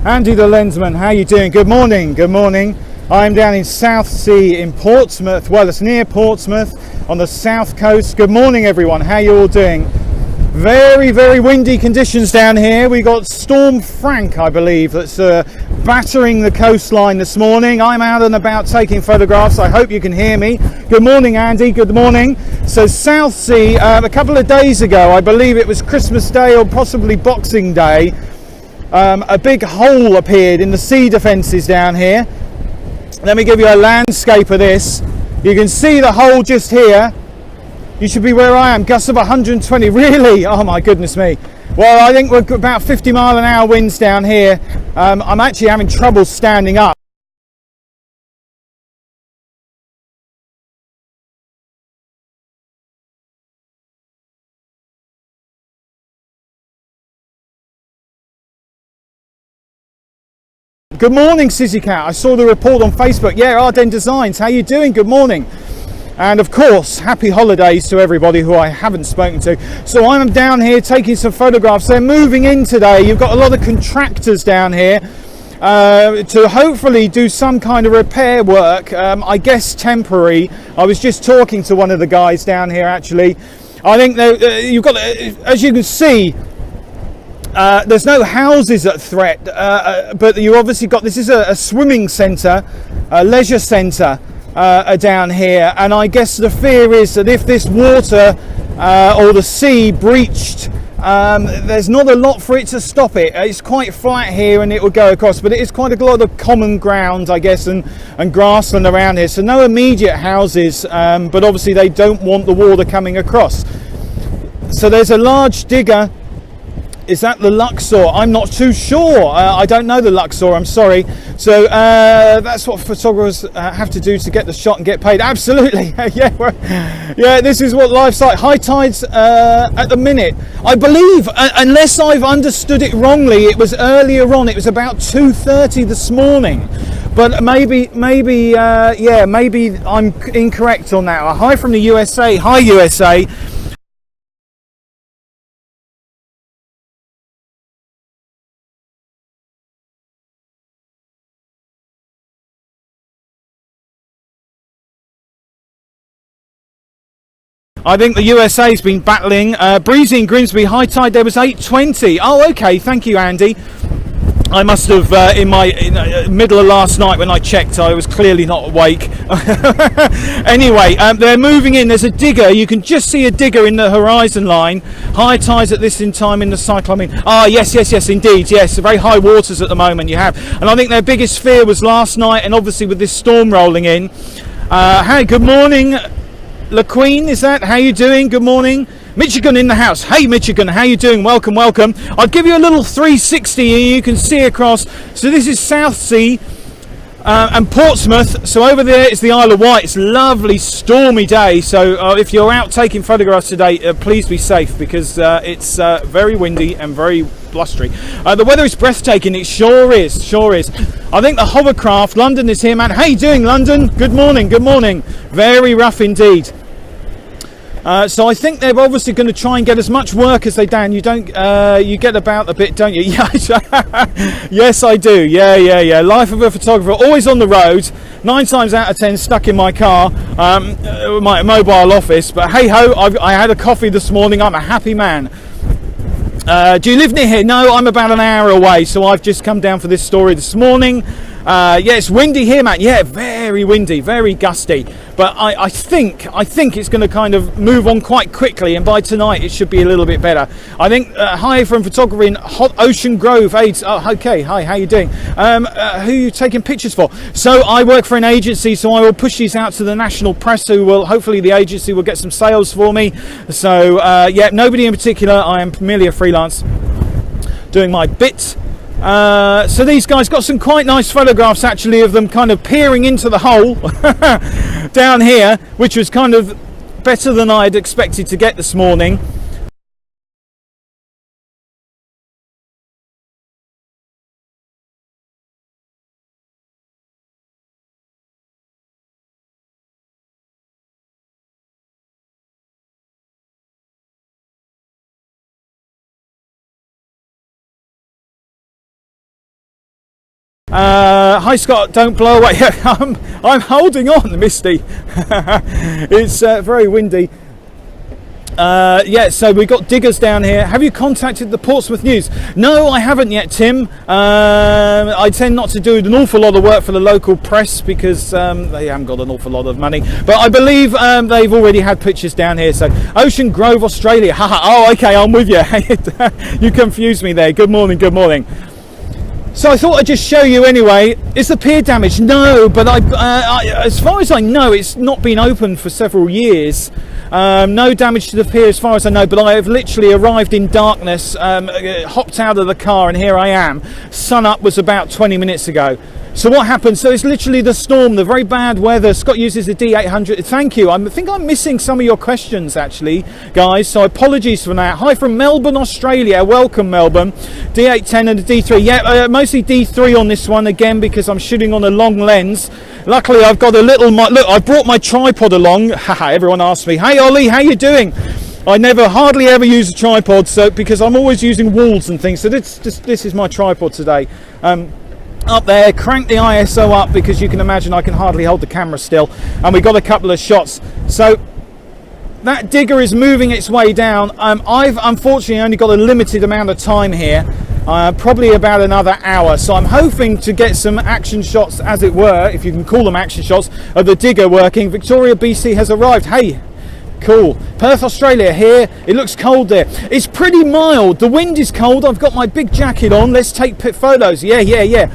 Andy the Lensman, how you doing? Good morning, good morning. I'm down in Southsea in Portsmouth. Well, it's near Portsmouth on the south coast. Good morning, everyone. How you all doing? Very, very windy conditions down here. We got Storm Frank, I believe, that's battering the coastline this morning. I'm out and about taking photographs. I hope you can hear me. Good morning, Andy. Good morning. So Southsea, a couple of days ago, I believe it was Christmas Day or possibly Boxing Day, a big hole appeared in the sea defences down here. Let me give you a landscape of this. You can see the hole just here. You should be where I am, gusts of 120, really? Oh my goodness me. Well, I think we're about 50-mile-an-hour winds down here. I'm actually having trouble standing up. Good morning, Sizzy Cat. I saw the report on Facebook. Yeah, Arden Designs, how you doing? Good morning. And of course, happy holidays to everybody who I haven't spoken to. So I'm down here taking some photographs. They're moving in today. You've got a lot of contractors down here to hopefully do some kind of repair work. I guess temporary. I was just talking to one of the guys down here actually. I think you've got, as you can see, there's no houses at threat, but you obviously got, this is a swimming centre, a leisure centre down here, and I guess the fear is that if this water or the sea breached, there's not a lot for it to stop it. It's quite flat here and it will go across, but it is quite a lot of common ground, I guess, and grassland around here, so no immediate houses, but obviously they don't want the water coming across. So there's a large digger. Is that the Luxor? I'm not too sure. I don't know the Luxor, I'm sorry. So that's what photographers have to do to get the shot and get paid. Absolutely. Yeah, this is what life's like. High tides at the minute. I believe, unless I've understood it wrongly, it was earlier on. It was about 2:30 this morning. But maybe I'm incorrect on that. A hi from the USA. Hi, USA. I think the USA's been battling. Breezy in Grimsby, high tide there was 8:20. Oh, okay, thank you, Andy. I must have, in middle of last night when I checked, I was clearly not awake. Anyway, they're moving in. There's a digger. You can just see a digger in the horizon line. High tides at this in time in the cycle. I mean, yes, indeed, yes. Very high waters at the moment you have. And I think their biggest fear was last night, and obviously with this storm rolling in. Hey, good morning. La Queen, is that? How you doing? Good morning. Michigan in the house. Hey Michigan, how you doing? Welcome, welcome. I'll give you a little 360 and you can see across. So this is Southsea and Portsmouth. So over there is the Isle of Wight. It's a lovely stormy day. So if you're out taking photographs today, please be safe because it's very windy and very blustery. The weather is breathtaking. It sure is. I think the hovercraft, London is here, man. How you doing, London? Good morning, good morning. Very rough indeed. So I think they're obviously going to try and get as much work as they can. You don't, you get about a bit, don't you? Yes, I do. Yeah. Life of a photographer, always on the road. 9 times out of 10 stuck in my car, my mobile office. But hey ho, I had a coffee this morning. I'm a happy man. Do you live near here? No, I'm about an hour away. So I've just come down for this story this morning. Yeah, it's windy here, man. Yeah, very windy, very gusty. But I think it's going to kind of move on quite quickly, and by tonight it should be a little bit better. I think hi from photographer in Hot Ocean Grove, AIDS. Oh, okay, hi, how you doing? Who are you taking pictures for? So I work for an agency, so I will push these out to the national press, who will hopefully the agency will get some sales for me. So yeah, nobody in particular. I am merely a freelance doing my bit. So these guys got some quite nice photographs actually of them kind of peering into the hole down here, which was kind of better than I had expected to get this morning. Hi Scott, don't blow away. I'm holding on, Misty. It's very windy. Yeah, so we've got diggers down here. Have you contacted the Portsmouth News? No, I haven't yet, Tim. I tend not to do an awful lot of work for the local press because they haven't got an awful lot of money. But I believe they've already had pictures down here. So Ocean Grove, Australia. Haha. Oh, okay, I'm with you. You confused me there. Good morning, good morning. So I thought I'd just show you anyway. Is the pier damaged? No, but as far as I know, it's not been open for several years. No damage to the pier as far as I know, but I have literally arrived in darkness, hopped out of the car, and here I am. Sun up was about 20 minutes ago. So what happened? So it's literally the storm, the very bad weather. Scott uses the D800. Thank you. I think I'm missing some of your questions, actually, guys. So apologies for that. Hi from Melbourne, Australia. Welcome, Melbourne. D810 and the D3. Yeah, mostly D3 on this one, again, because I'm shooting on a long lens. Luckily, I've got a little... Look, I brought my tripod along. Haha, everyone asks me, hey, Ollie, how you doing? I hardly ever use a tripod, so because I'm always using walls and things. So this is my tripod today. Up there, crank the ISO up because you can imagine I can hardly hold the camera still, and we got a couple of shots. So that digger is moving its way down. I've unfortunately only got a limited amount of time here, probably about another hour, so I'm hoping to get some action shots, as it were, if you can call them action shots, of the digger working. Victoria, BC has arrived. Hey, cool. Perth, Australia here. It looks cold there. It's pretty mild. The wind is cold. I've got my big jacket on. Let's take photos. Yeah.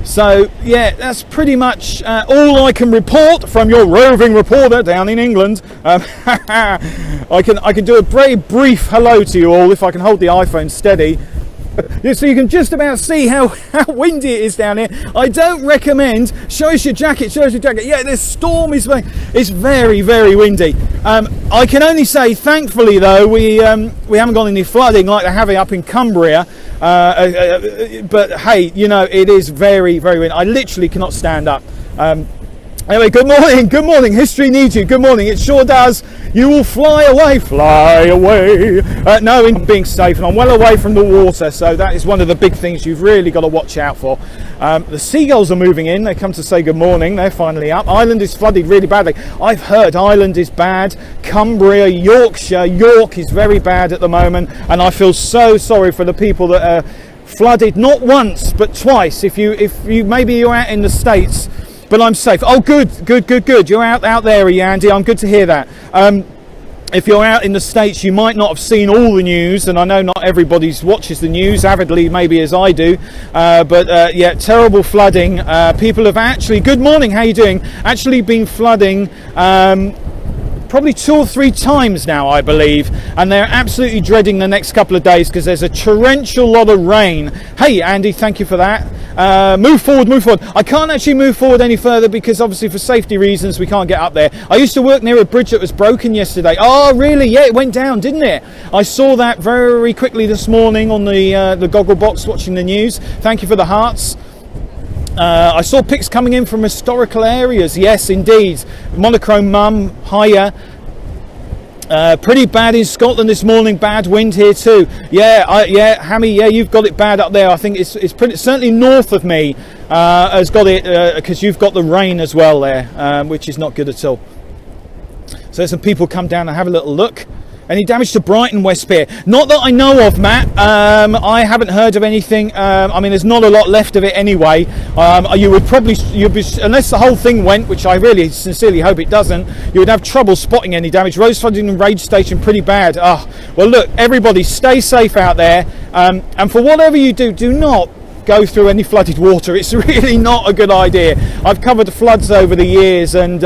So yeah, that's pretty much all I can report from your roving reporter down in England. I can do a very brief hello to you all if I can hold the iPhone steady. So you can just about see how windy it is down here. I don't recommend. Show us your jacket. Yeah, this storm is very, very windy. I can only say, thankfully though, we haven't got any flooding like they have up in Cumbria. But hey, you know, it is very, very windy. I literally cannot stand up. Anyway, good morning. History needs you. Good morning. It sure does. You will fly away. No, in being safe, and I'm well away from the water, so that is one of the big things you've really got to watch out for. The seagulls are moving in. They come to say good morning. They're finally up. Ireland is flooded really badly. I've heard Ireland is bad. Cumbria, Yorkshire, York is very bad at the moment, and I feel so sorry for the people that are flooded, not once but twice. If you maybe you're out in the States. But I'm safe. Oh, good. You're out there, Andy. I'm good to hear that. If you're out in the States, you might not have seen all the news, and I know not everybody watches the news avidly, maybe as I do. But yeah, terrible flooding. People have actually. Good morning. How you doing? Actually, been flooding. Probably 2 or 3 times now, I believe, and they're absolutely dreading the next couple of days because there's a torrential lot of rain. Hey Andy, thank you for that. Move forward. I can't actually move forward any further because obviously for safety reasons we can't get up there. I used to work near a bridge that was broken yesterday. Oh really? Yeah, it went down, didn't it? I saw that very quickly this morning on the goggle box watching the news. Thank you for the hearts. I saw pics coming in from historical areas. Yes, indeed. Monochrome Mum, hiya. Pretty bad in Scotland this morning. Bad wind here too. Yeah, Hammy. Yeah, you've got it bad up there. I think it's pretty certainly north of me has got it because you've got the rain as well there, which is not good at all. So some people come down and have a little look. Any damage to Brighton West Pier? Not that I know of, Matt. I haven't heard of anything. I mean, there's not a lot left of it anyway. You'd be, unless the whole thing went, which I really sincerely hope it doesn't, you would have trouble spotting any damage. Rose flooding and Rage Station, pretty bad. Oh, well, look, everybody, stay safe out there. And for whatever you do, do not go through any flooded water. It's really not a good idea. I've covered the floods over the years, and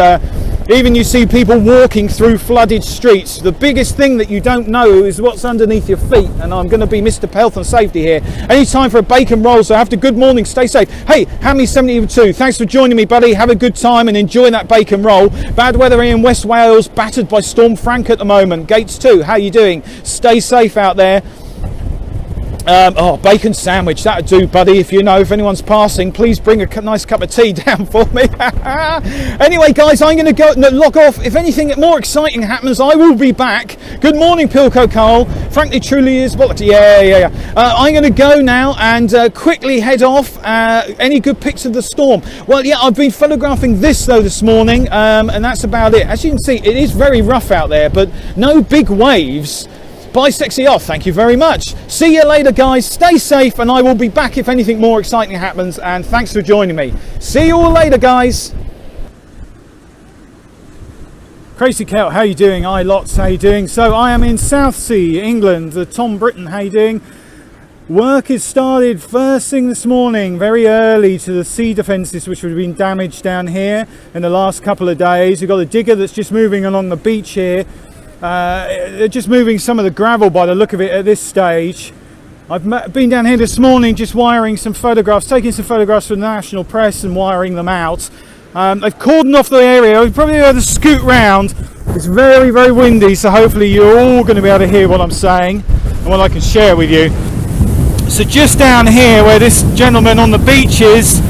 even you see people walking through flooded streets. The biggest thing that you don't know is what's underneath your feet, and I'm going to be Mr. Health and Safety here. Any time for a bacon roll, so have to. Good morning, stay safe. Hey, Hammy72, thanks for joining me, buddy. Have a good time and enjoy that bacon roll. Bad weather here in West Wales, battered by Storm Frank at the moment. Gates 2, how you doing? Stay safe out there. Oh, bacon sandwich, that'd do, buddy. If anyone's passing, please bring a nice cup of tea down for me. Anyway, guys, I'm going to go log off. If anything more exciting happens, I will be back. Good morning, Pilco Carl. Frankly, truly is. What? Yeah. I'm going to go now and quickly head off. Any good pics of the storm? Well, yeah, I've been photographing this though this morning, and that's about it. As you can see, it is very rough out there, but no big waves. Bye, sexy off. Thank you very much. See you later, guys. Stay safe, and I will be back if anything more exciting happens. And thanks for joining me. See you all later, guys. Crazy Kel, how you doing? Hi, lots. How you doing? So I am in Southsea, England. Tom Britton, how you doing? Work is started first thing this morning, very early, to the sea defences which would have been damaged down here in the last couple of days. We've got a digger that's just moving along the beach here. They're just moving some of the gravel by the look of it at this stage. I've been down here this morning just wiring some photographs, taking some photographs for the national press and wiring them out. They've cordoned off the area. We've probably able to scoot round. It's very, very windy, so hopefully you're all going to be able to hear what I'm saying and what I can share with you. So just down here where this gentleman on the beach is,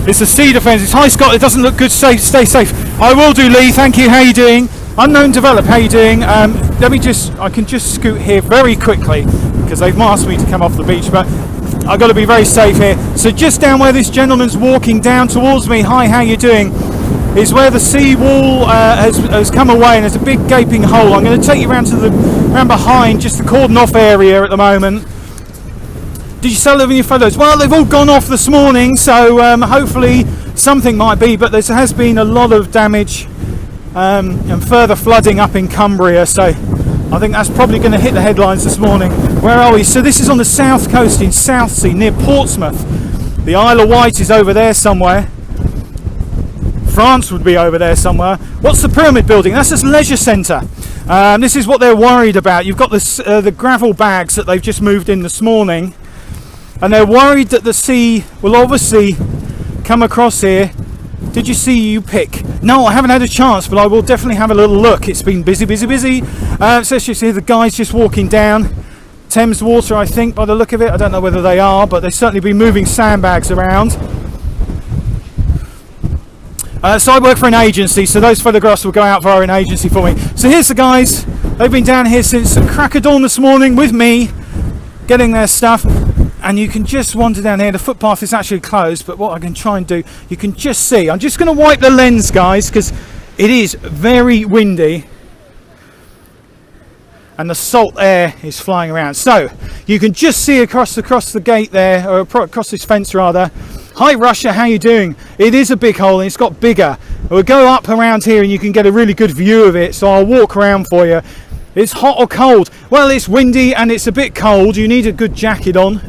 it's a sea defence. It's Hi Scott, it doesn't look good. Stay safe. I will do, Lee. Thank you. How you doing? Unknown Develop, how you doing? I can just scoot here very quickly because they've asked me to come off the beach, but I've got to be very safe here. So just down where this gentleman's walking down towards me, hi, how you doing, is where the sea wall has come away, and there's a big gaping hole. I'm going to take you around behind, just the cordon off area at the moment. Did you sell any of your photos? Well, they've all gone off this morning, so hopefully something might be, but there has been a lot of damage and further flooding up in Cumbria, so I think that's probably going to hit the headlines this morning. Where are we? So this is on the south coast in Southsea near Portsmouth. The Isle of Wight is over there somewhere. France would be over there somewhere. What's the pyramid building? That's this leisure centre. This is what they're worried about. You've got this, the gravel bags that they've just moved in this morning, and they're worried that the sea will obviously come across here. Did you see UPic? No, I haven't had a chance, but I will definitely have a little look. It's been busy. So as you see, the guys just walking down Thames Water, I think, by the look of it. I don't know whether they are, but they've certainly been moving sandbags around. So I work for an agency, so those photographs will go out via an agency for me. So here's the guys. They've been down here since crack of dawn this morning with me, getting their stuff. And you can just wander down here. The footpath is actually closed, but what I can try and do, you can just see. I'm just going to wipe the lens, guys, because it is very windy and the salt air is flying around. So you can just see across the gate there, or across this fence rather. Hi Russia, how you doing? It is a big hole and it's got bigger. We'll go up around here and you can get a really good view of it, so I'll walk around for you. It's hot or cold? Well, it's windy and it's a bit cold. You need a good jacket on.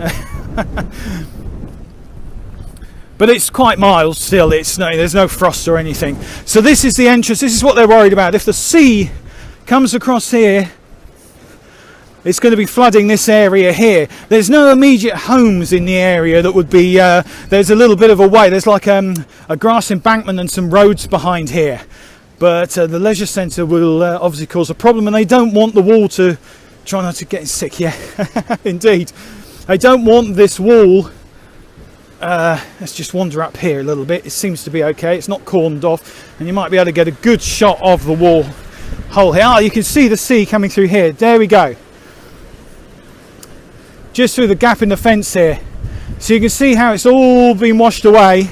But it's quite mild still. There's no frost or anything. So this is the entrance. This is what they're worried about. If the sea comes across here, it's going to be flooding this area here. There's no immediate homes in the area that would be... there's a little bit of a way. There's like a grass embankment and some roads behind here. But the leisure centre will obviously cause a problem, and they don't want the wall to... Try not to get sick, yeah. Indeed. They don't want this wall... let's just wander up here a little bit. It seems to be okay. It's not cordoned off, and you might be able to get a good shot of the wall hole here. You can see the sea coming through here. There we go. Just through the gap in the fence here. So you can see how it's all been washed away.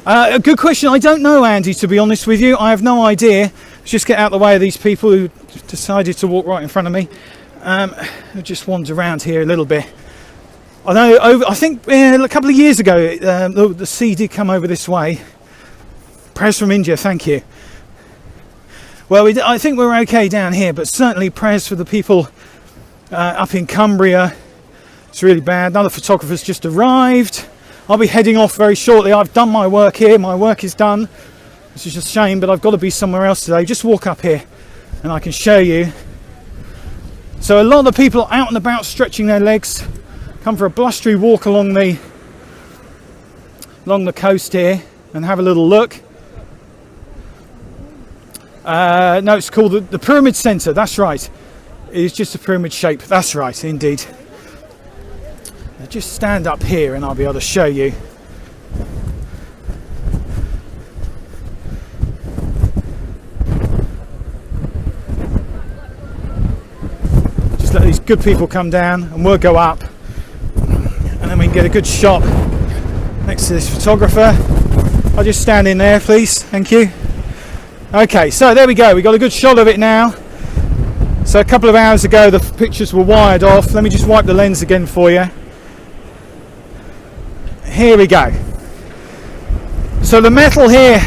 A good question. I don't know, Andy, to be honest with you. I have no idea. Let's just get out of the way of these people who decided to walk right in front of me. I'll just wander around here a little bit. I know. I think a couple of years ago, the sea did come over this way. Prayers from India. Thank you. Well, I think we're okay down here, but certainly prayers for the people up in Cumbria. It's really bad. Another photographer's just arrived. I'll be heading off very shortly. I've done my work here. My work is done. It's just a shame, but I've got to be somewhere else today. Just walk up here and I can show you So a lot of the people out and about stretching their legs, come for a blustery walk along the coast here and have a little look. No, it's called the Pyramid Centre, that's right. It is just a pyramid shape, that's right, indeed. Now just stand up here and I'll be able to show you. Just let these good people come down and we'll go up. And then we can get a good shot next to this photographer. I'll just stand in there, please, thank you. Okay, so there we go, we got a good shot of it now. So a couple of hours ago the pictures were wired off. Let me just wipe the lens again for you. Here we go. So the metal here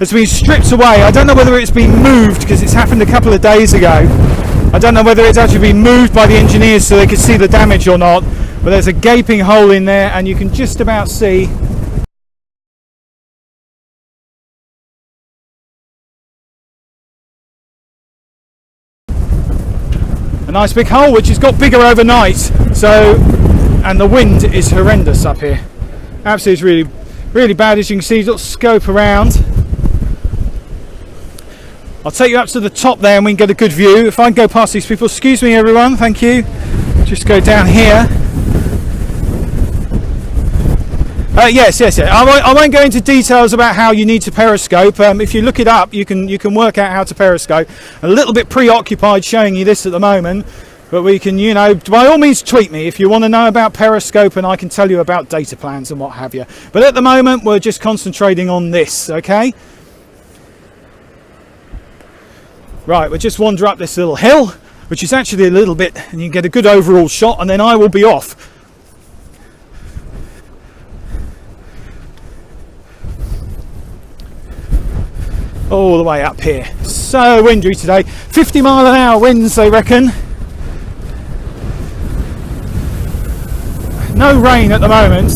has been stripped away. I don't know whether it's been moved because it's happened a couple of days ago. I don't know whether it's actually been moved by the engineers so they could see the damage or not, but there's a gaping hole in there and you can just about see a nice big hole which has got bigger overnight. So, and the wind is horrendous up here. Absolutely really bad. As you can see, you've got scope around. I'll take you up to the top there and we can get a good view. If I can go past these people, excuse me everyone, thank you. Just go down here. Yes. I won't go into details about how you need to periscope. If you look it up, you can work out how to periscope. A little bit preoccupied showing you this at the moment, but we can, you know, by all means tweet me if you want to know about periscope, and I can tell you about data plans and what have you. But at the moment, we're just concentrating on this, okay? Right, we'll just wander up this little hill, which is actually a little bit, and you get a good overall shot, and then I will be off. All the way up here. So windy today. 50 mile an hour winds, they reckon. No rain at the moment.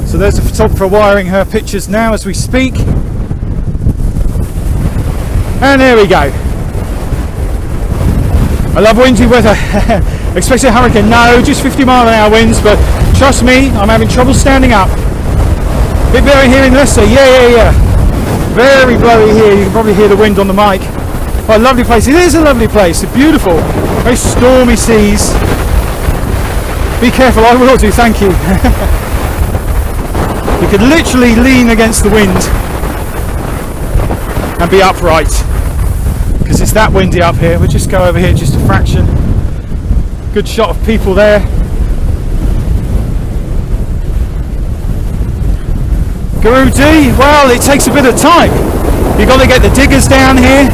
So there's a photographer wiring her pictures now as we speak. And there we go. I love windy weather. Especially a hurricane. No, just 50 mile an hour winds, but trust me, I'm having trouble standing up. Bit blurry here in Leicester. Yeah. Very blurry here. You can probably hear the wind on the mic. What a lovely place. It is a lovely place. It's beautiful. Very stormy seas. Be careful, I will do, thank you. You could literally lean against the wind and be upright because it's that windy up here. We'll just go over here just a fraction. Good shot of people there. Guru D, well, it takes a bit of time. You've got to get the diggers down here.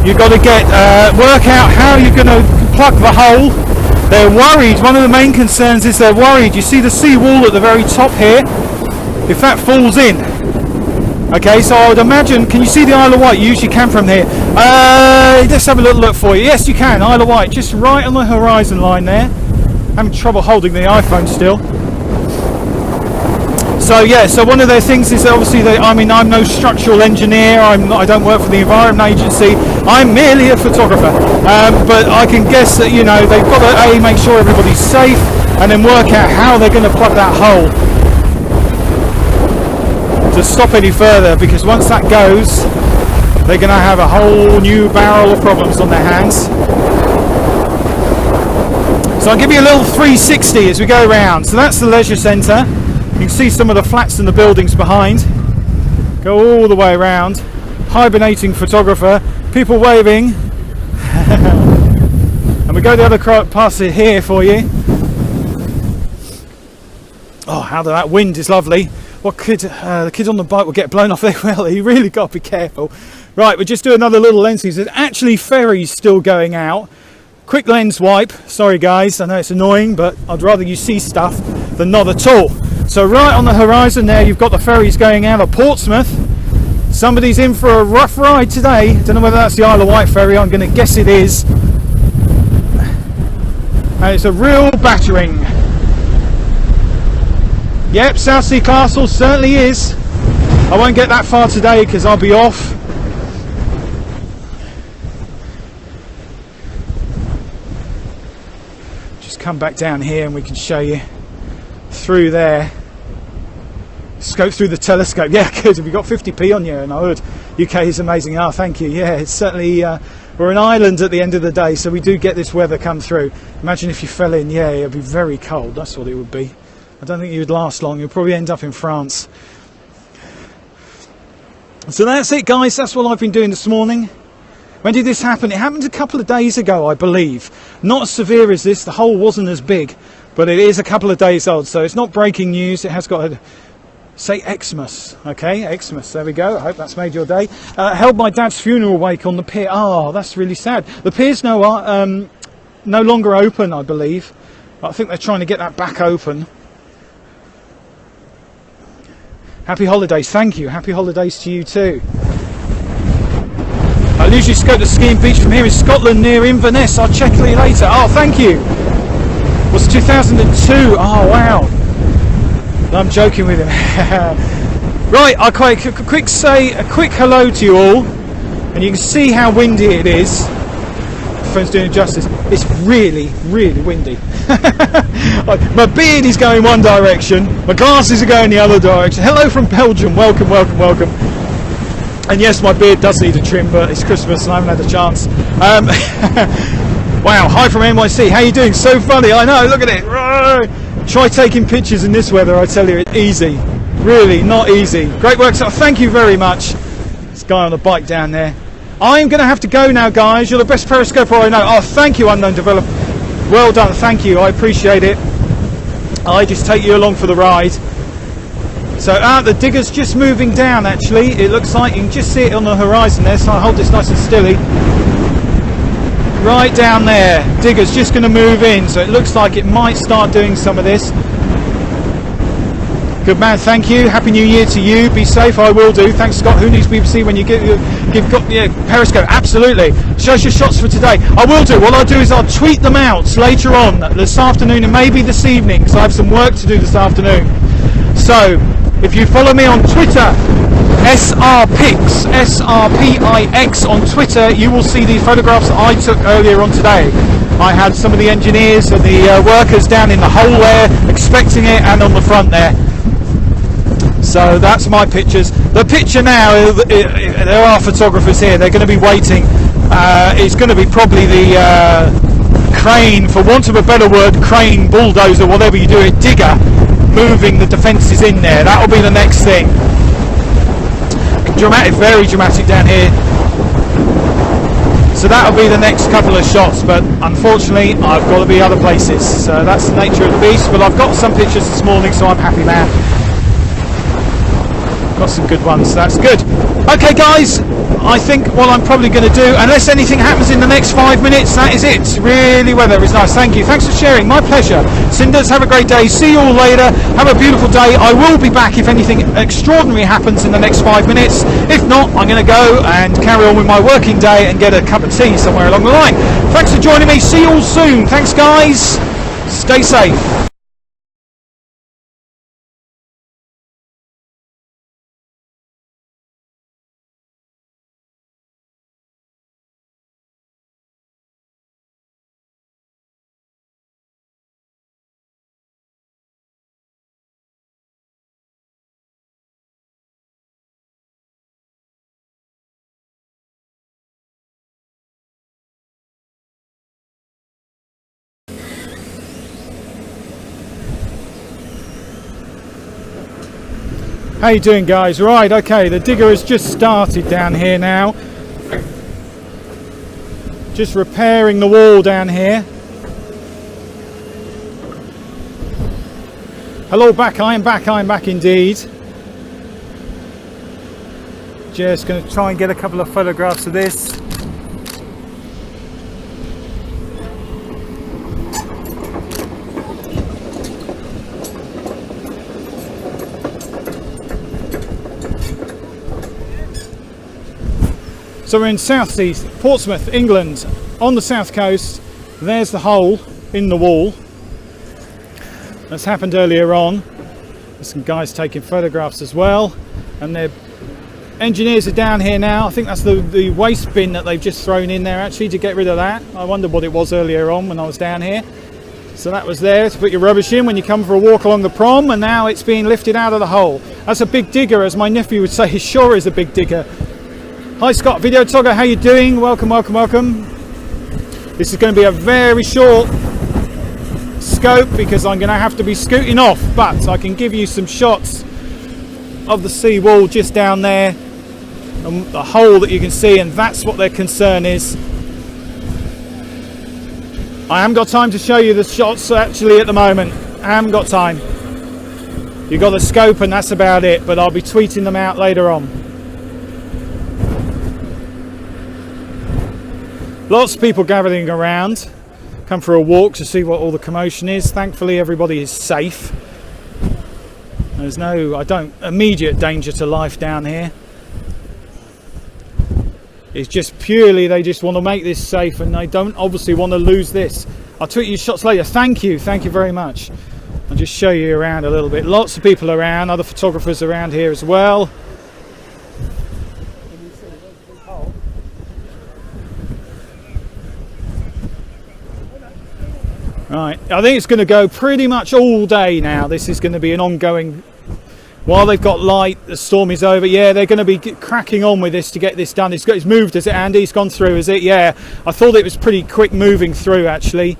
You've got to get work out how you're going to plug the hole. They're worried. One of the main concerns is they're worried. You see the sea wall at the very top here? If that falls in, okay, so I would imagine, can you see the Isle of Wight? You usually can from here. Let's have a little look for you. Yes, you can. Isle of Wight, just right on the horizon line there. Having trouble holding the iPhone still. So yeah, so one of their things is that obviously I'm no structural engineer. I don't work for the Environment Agency. I'm merely a photographer. But I can guess that, you know, they've got to make sure everybody's safe and then work out how they're going to plug that hole to stop any further, because once that goes, they're going to have a whole new barrel of problems on their hands. So I'll give you a little 360 as we go around. So that's the leisure centre. You can see some of the flats and the buildings behind. Go all the way around. Hibernating photographer, people waving. And we go the other past it here for you. Oh, how that wind is lovely. What could the kid on the bike will get blown off there? Well, you really got to be careful. Right, we'll just do another little lens. There's actually ferries still going out. Quick lens wipe. Sorry guys, I know it's annoying, but I'd rather you see stuff than not at all. So right on the horizon there, you've got the ferries going out of Portsmouth. Somebody's in for a rough ride today. Don't know whether that's the Isle of Wight ferry. I'm going to guess it is. And it's a real battering. Yep, Southsea Castle certainly is. I won't get that far today because I'll be off. Just come back down here and we can show you through there. Scope through the telescope. Yeah, good. Have you got 50p on you? And I would. UK is amazing. Oh, thank you. Yeah, it's certainly... we're an island at the end of the day, so we do get this weather come through. Imagine if you fell in. Yeah, it'd be very cold. That's what it would be. I don't think you would last long. You'll probably end up in France. So that's it, guys. That's what I've been doing this morning. When did this happen? It happened a couple of days ago, I believe. Not as severe as this. The hole wasn't as big, but it is a couple of days old, so it's not breaking news. It has got a... Say Xmas, okay, Xmas, there we go. I hope that's made your day. Held my dad's funeral wake on the pier. Oh, that's really sad. The pier's no longer open, I believe. I think they're trying to get that back open. Happy holidays, thank you. Happy holidays to you too. I'll usually scope the skiing beach from here in Scotland near Inverness. I'll check you later. Oh, thank you. Was 2002. Oh, wow. I'm joking with him. Right, I'll say a quick hello to you all, and you can see how windy it is. The phone's doing it justice. It's really, really windy. My beard is going one direction, my glasses are going the other direction. Hello from Belgium, welcome, welcome, welcome. And yes, my beard does need a trim, but it's Christmas and I haven't had a chance. Wow, hi from NYC. How you doing? So funny, I know, look at it. Try taking pictures in this weather, I tell you, it's easy. Really, not easy. Great work, so thank you very much. This guy on a bike down there. I'm going to have to go now, guys. You're the best periscoper I know. Oh, thank you, Unknown Developer. Well done, thank you. I appreciate it. I just take you along for the ride. So, the digger's just moving down, actually. It looks like you can just see it on the horizon there, so I'll hold this nice and stilly. Right down there, digger's just going to move in, so it looks like it might start doing some of this. Good man, thank you. Happy New Year to you. Be safe, I will do. Thanks, Scott. Who needs BBC when you give Periscope? Absolutely. Shows your shots for today. I will do. What I'll do is I'll tweet them out later on this afternoon and maybe this evening, because I have some work to do this afternoon. So, if you follow me on Twitter, SRPix, SRPIX on Twitter, you will see the photographs that I took earlier on today. I had some of the engineers and the workers down in the hole there, expecting it, and on the front there. So that's my pictures. The picture now, there are photographers here, they're going to be waiting. It's going to be probably the crane, for want of a better word, crane, bulldozer, whatever you do it, digger, moving the defences in there. That'll be the next thing. Dramatic, very dramatic down here. So that'll be the next couple of shots, but unfortunately I've got to be other places. So that's the nature of the beast, but I've got some pictures this morning, so I'm happy man. Got some good ones, so that's good. Okay guys, I think what I'm probably going to do, unless anything happens in the next 5 minutes, that is it. Really, weather is nice. Thank you. Thanks for sharing. My pleasure. Cinders, have a great day. See you all later. Have a beautiful day. I will be back if anything extraordinary happens in the next 5 minutes. If not, I'm going to go and carry on with my working day and get a cup of tea somewhere along the line. Thanks for joining me. See you all soon. Thanks guys. Stay safe. How you doing guys? Right, okay, the digger has just started down here now. Just repairing the wall down here. Hello back, I am back indeed. Just going to try and get a couple of photographs of this. So we're in Southsea, Portsmouth, England, on the south coast. There's the hole in the wall. That's happened earlier on. There's some guys taking photographs as well, and their engineers are down here now. I think that's the waste bin that they've just thrown in there actually to get rid of that. I wondered what it was earlier on when I was down here. So that was there to put your rubbish in when you come for a walk along the prom, and now it's being lifted out of the hole. That's a big digger, as my nephew would say. He sure is a big digger. Hi Scott, Video Togger, how you doing? Welcome, welcome, welcome. This is going to be a very short scope because I'm going to have to be scooting off, but I can give you some shots of the sea wall just down there and the hole that you can see, and that's what their concern is. I haven't got time to show you the shots actually at the moment. I haven't got time. You got the scope and that's about it, but I'll be tweeting them out later on. Lots of people gathering around, come for a walk to see what all the commotion is. Thankfully everybody is safe. There's no immediate danger to life down here. It's just purely they just want to make this safe, and they don't obviously want to lose this. I'll tweet you shots later. Thank you very much. I'll just show you around a little bit. Lots of people around, other photographers around here as well. Right, I think it's going to go pretty much all day now. This is going to be an ongoing. While they've got light, the storm is over. Yeah, they're going to be cracking on with this to get this done. It's moved, is it, Andy? It's gone through, is it? Yeah, I thought it was pretty quick moving through, actually.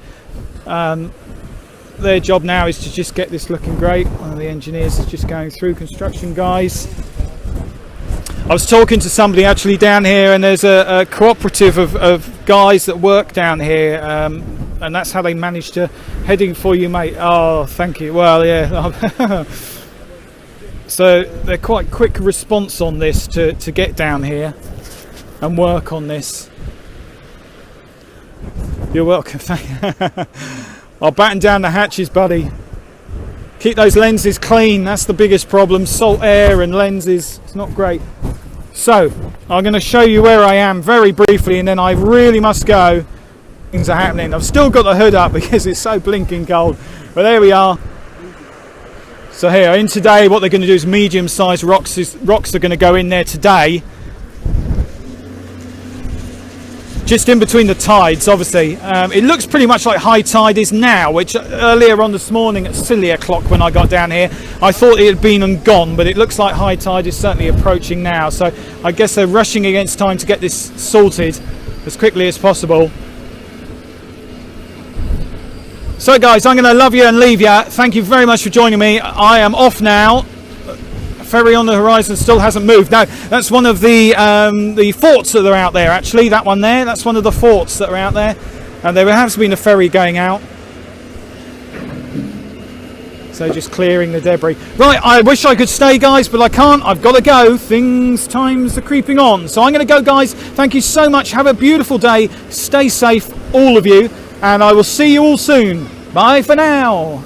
Their job now is to just get this looking great. One of the engineers is just going through, construction guys. I was talking to somebody actually down here, and there's a cooperative of guys that work down here, and that's how they managed to heading for you, mate. Oh, thank you. Well, yeah. So they're quite quick response on this to get down here and work on this. You're welcome. I'll batten down the hatches, buddy. Keep those lenses clean. That's the biggest problem. Salt air and lenses. It's not great. So I'm going to show you where I am very briefly, and then I really must go. Things are happening. I've still got the hood up because it's so blinking cold. But there we are. So here, in today, what they're going to do is medium-sized rocks are going to go in there today. Just in between the tides, obviously. It looks pretty much like high tide is now, which earlier on this morning at silly o'clock when I got down here, I thought it had been and gone, but it looks like high tide is certainly approaching now. So I guess they're rushing against time to get this sorted as quickly as possible. So guys, I'm going to love you and leave you. Thank you very much for joining me. I am off now. Ferry on the horizon still hasn't moved. No, that's one of the forts that are out there actually. That one there, that's one of the forts that are out there. And there has been a ferry going out. So just clearing the debris. Right, I wish I could stay guys, but I can't. I've got to go. Times are creeping on. So I'm going to go guys. Thank you so much. Have a beautiful day. Stay safe, all of you. And I will see you all soon. Bye for now.